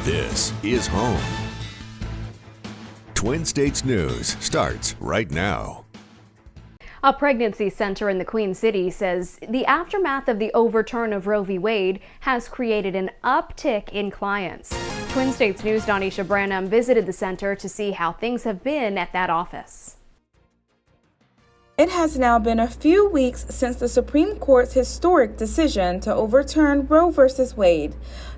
This is home. Twin States News starts right now. A pregnancy center in the Queen City says the aftermath of the overturn of Roe v. Wade has created an uptick in clients. Twin States News' Donisha Branham visited the center to see how things have been at that office. It has now been a few weeks since the Supreme Court's historic decision to overturn Roe v. Wade.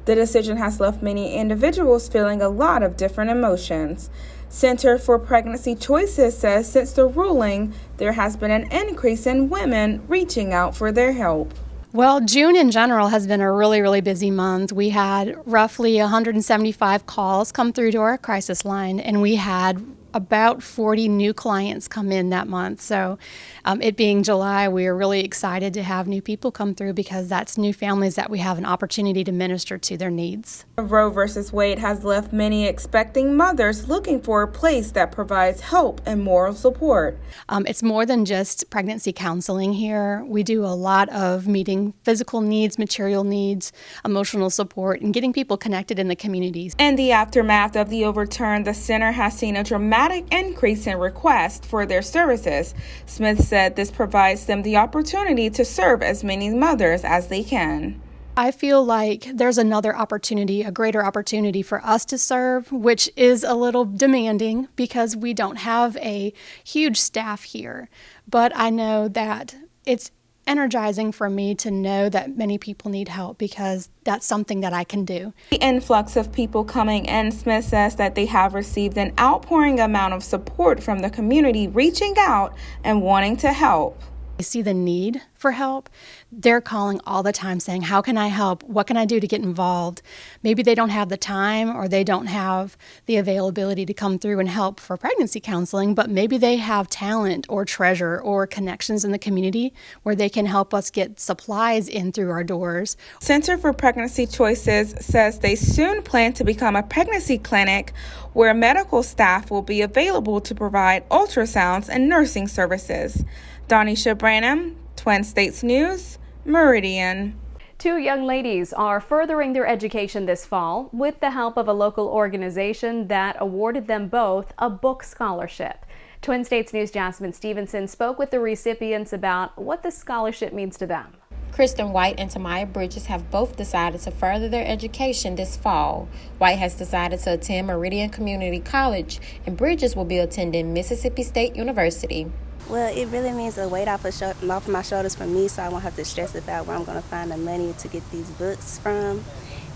The decision has left many individuals feeling a lot of different emotions. Center for Pregnancy Choices says since the ruling, there has been an increase in women reaching out for their help. Well, June in general has been a really busy month. We had roughly 175 calls come through to our crisis line, and we had about 40 new clients come in that month. So it being July, we are really excited to have new people come through because that's new families that we have an opportunity to minister to their needs. Roe v. Wade has left many expecting mothers looking for a place that provides hope and moral support. It's more than just pregnancy counseling here. We do a lot of meeting physical needs, material needs, emotional support, and getting people connected in the communities. In the aftermath of the overturn, the center has seen a dramatic increase in requests for their services. Smith said this provides them the opportunity to serve as many mothers as they can. I feel like there's another opportunity, a greater opportunity for us to serve, which is a little demanding because we don't have a huge staff here. But I know that it's energizing for me to know that many people need help because that's something that I can do. The influx of people coming in, Smith says that they have received an outpouring amount of support from the community reaching out and wanting to help. They see the need for help. They're calling all the time saying, how can I help? What can I do to get involved? Maybe they don't have the time or they don't have the availability to come through and help for pregnancy counseling, but maybe they have talent or treasure or connections in the community where they can help us get supplies in through our doors. Center for Pregnancy Choices says they soon plan to become a pregnancy clinic where medical staff will be available to provide ultrasounds and nursing services. Donisha Branham, Twin States News, Meridian. Two young ladies are furthering their education this fall with the help of a local organization that awarded them both a book scholarship. Twin States News' Jasmine Stevenson spoke with the recipients about what the scholarship means to them. Kristen White and Tamaya Bridges have both decided to further their education this fall. White has decided to attend Meridian Community College, and Bridges will be attending Mississippi State University. Well, it really means a weight off of my shoulders for me, so I won't have to stress about where I'm going to find the money to get these books from.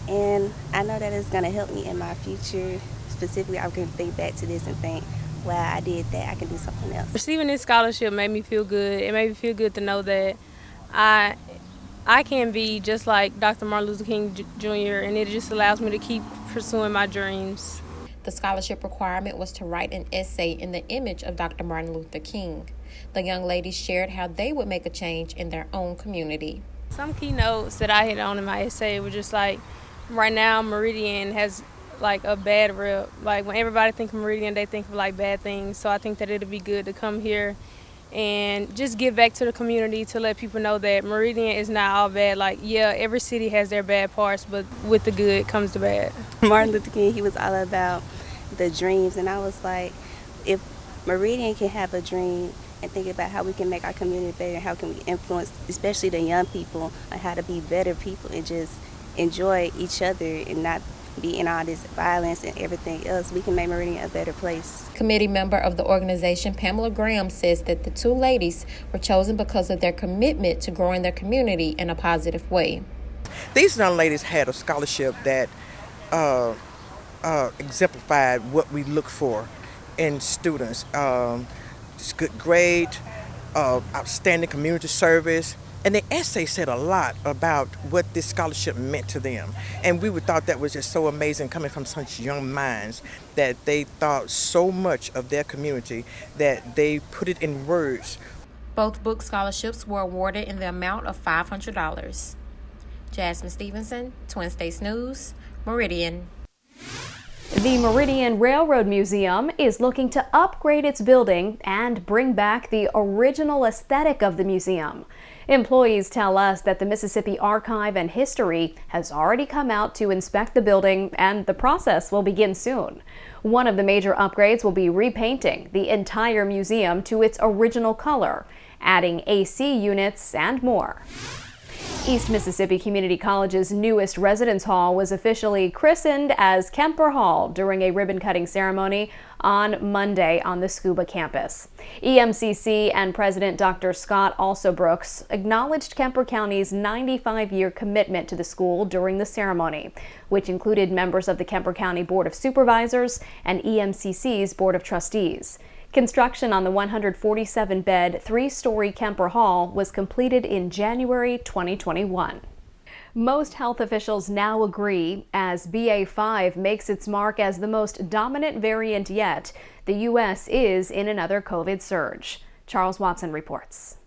And I know that it's going to help me in my future. Specifically, I can think back to this and think, wow, I did that, I can do something else. Receiving this scholarship made me feel good. It made me feel good to know that I can be just like Dr. Martin Luther King Jr., and it just allows me to keep pursuing my dreams. The scholarship requirement was to write an essay in the image of Dr. Martin Luther King. The young ladies shared how they would make a change in their own community. Some keynotes that I hit on in my essay were just like, right now Meridian has like a bad rep. Like when everybody thinks of Meridian, they think of like bad things. So I think that it'd be good to come here and just give back to the community to let people know that Meridian is not all bad. Like, yeah, every city has their bad parts, but with the good comes the bad. Martin Luther King, he was all about the dreams, and I was like, if Meridian can have a dream and think about how we can make our community better and how can we influence, especially the young people, on how to be better people and just enjoy each other and not be in all this violence and everything else, we can make Meridian a better place. Committee member of the organization, Pamela Graham, says that the two ladies were chosen because of their commitment to growing their community in a positive way. These young ladies had a scholarship that exemplified what we look for in students. Just good grade, outstanding community service, and the essay said a lot about what this scholarship meant to them. And we thought that was just so amazing coming from such young minds that they thought so much of their community that they put it in words. Both book scholarships were awarded in the amount of $500. Jasmine Stevenson, Twin States News, Meridian. The Meridian Railroad Museum is looking to upgrade its building and bring back the original aesthetic of the museum. Employees tell us that the Mississippi Archive and History has already come out to inspect the building, and the process will begin soon. One of the major upgrades will be repainting the entire museum to its original color, adding AC units and more. East Mississippi Community College's newest residence hall was officially christened as Kemper Hall during a ribbon-cutting ceremony on Monday on the Scuba campus. EMCC and President Dr. Scott Alsobrooks acknowledged Kemper County's 95-year commitment to the school during the ceremony, which included members of the Kemper County Board of Supervisors and EMCC's Board of Trustees. Construction on the 147-bed, three-story Kemper Hall was completed in January 2021. Most health officials now agree as BA.5 makes its mark as the most dominant variant yet, the U.S. is in another COVID surge. Charles Watson reports.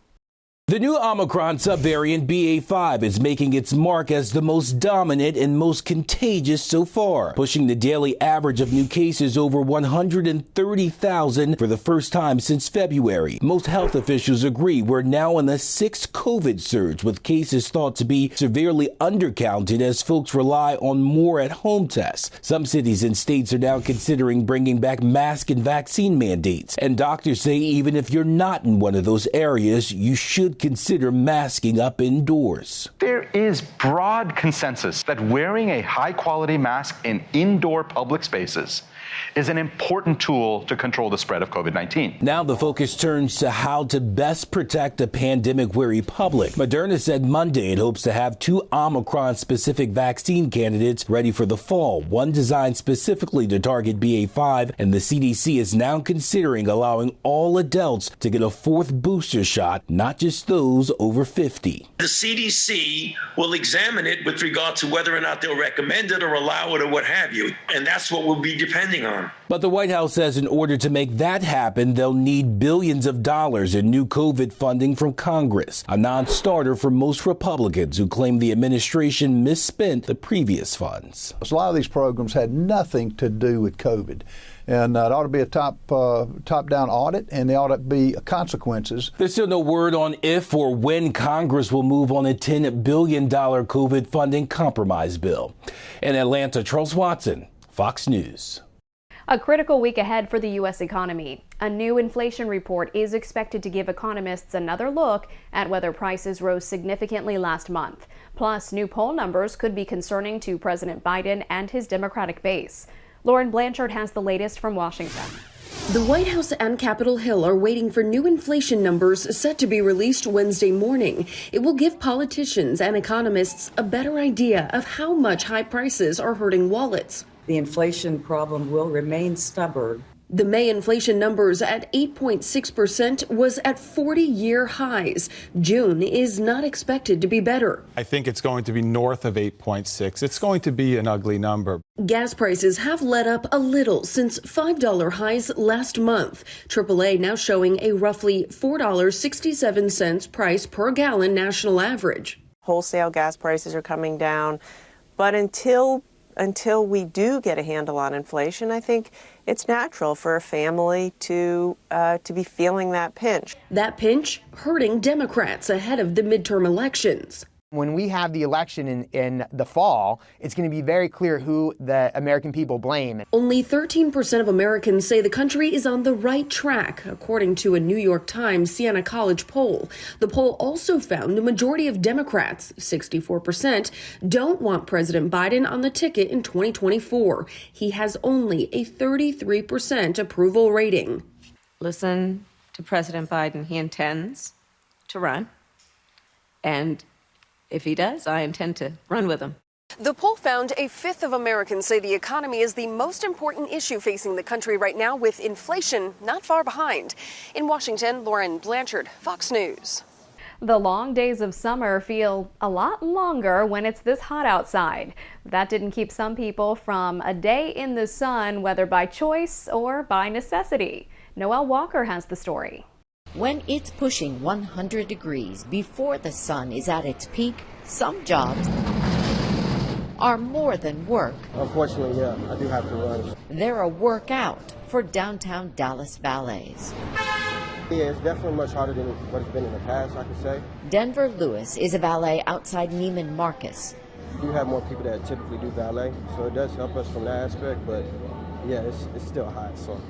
The new Omicron subvariant BA.5 is making its mark as the most dominant and most contagious so far, pushing the daily average of new cases over 130,000 for the first time since February. Most health officials agree we're now in the sixth COVID surge, with cases thought to be severely undercounted as folks rely on more at-home tests. Some cities and states are now considering bringing back mask and vaccine mandates, and doctors say even if you're not in one of those areas, you should consider masking up indoors. There is broad consensus that wearing a high-quality mask in indoor public spaces is an important tool to control the spread of COVID-19. Now the focus turns to how to best protect a pandemic-weary public. Moderna said Monday it hopes to have 2 Omicron-specific vaccine candidates ready for the fall, one designed specifically to target BA.5, and the CDC is now considering allowing all adults to get a 4th booster shot, not just those over 50. The CDC will examine it with regard to whether or not they'll recommend it or allow it or what have you, and that's what we'll be depending on. But the White House says in order to make that happen, they'll need billions of dollars in new COVID funding from Congress, a non-starter for most Republicans who claim the administration misspent the previous funds. A lot of these programs had nothing to do with COVID. And it ought to be a top-down audit, and there ought to be consequences. There's still no word on if or when Congress will move on a $10 billion COVID funding compromise bill. In Atlanta, Charles Watson, Fox News. A critical week ahead for the U.S. economy. A new inflation report is expected to give economists another look at whether prices rose significantly last month. Plus, new poll numbers could be concerning to President Biden and his Democratic base. Lauren Blanchard has the latest from Washington. The White House and Capitol Hill are waiting for new inflation numbers set to be released Wednesday morning. It will give politicians and economists a better idea of how much high prices are hurting wallets. The inflation problem will remain stubborn. The May inflation numbers at 8.6% was at 40-year highs. June is not expected to be better. I think it's going to be north of 8.6. It's going to be an ugly number. Gas prices have let up a little since $5 highs last month. AAA now showing a roughly $4.67 price per gallon national average. Wholesale gas prices are coming down, but until we do get a handle on inflation, I think it's natural for a family to be feeling that pinch. That pinch hurting Democrats ahead of the midterm elections. When we have the election in the fall, it's going to be very clear who the American people blame. Only 13% of Americans say the country is on the right track, according to a New York Times Siena College poll. The poll also found the majority of Democrats, 64%, don't want President Biden on the ticket in 2024. He has only a 33% approval rating. Listen to President Biden. He intends to run, and if he does, I intend to run with him. The poll found a fifth of Americans say the economy is the most important issue facing the country right now, with inflation not far behind. In Washington, Lauren Blanchard, Fox News. The long days of summer feel a lot longer when it's this hot outside. That didn't keep some people from a day in the sun, whether by choice or by necessity. Noelle Walker has the story. When it's pushing 100 degrees before the sun is at its peak, some jobs are more than work. Unfortunately, yeah, I do have to run. They're a workout for downtown Dallas ballets. Yeah, it's definitely much harder than what it's been in the past, I could say. Denver Lewis is a valet outside Neiman Marcus. We do have more people that typically do valet, so it does help us from that aspect, but yeah, it's still hot, so.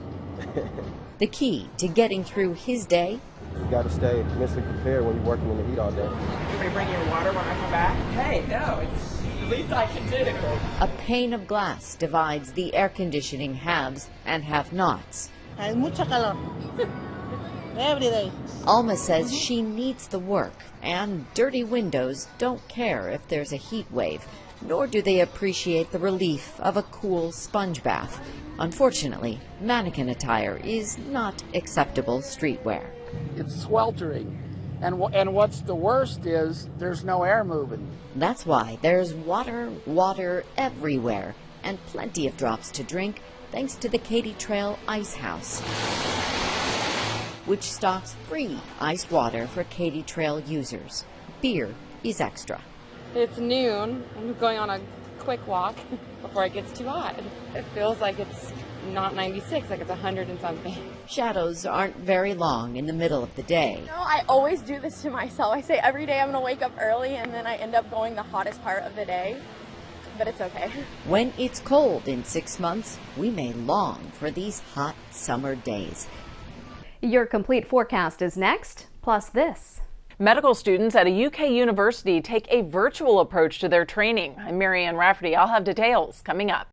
The key to getting through his day? You got to stay mentally prepared when you're working in the heat all day. Can we bring you water when I come back? Hey, no, it's the least I can do. A pane of glass divides the air conditioning haves and have-nots. Hay mucha calor. Every day. Alma says she needs the work, and dirty windows don't care if there's a heat wave, nor do they appreciate the relief of a cool sponge bath. Unfortunately, mannequin attire is not acceptable streetwear. It's sweltering, and what's the worst is there's no air moving. That's why there's water everywhere, and plenty of drops to drink thanks to the Katy Trail Ice House, which stocks free iced water for Katy Trail users. Beer is extra. It's noon. I'm going on a quick walk before it gets too hot. It feels like it's not 96, like it's 100 and something. Shadows aren't very long in the middle of the day. You know, I always do this to myself. I say every day I'm going to wake up early, and then I end up going the hottest part of the day. But it's okay. When it's cold in 6 months, we may long for these hot summer days. Your complete forecast is next, plus this. Medical students at a UK university take a virtual approach to their training. I'm Marianne Rafferty. I'll have details coming up.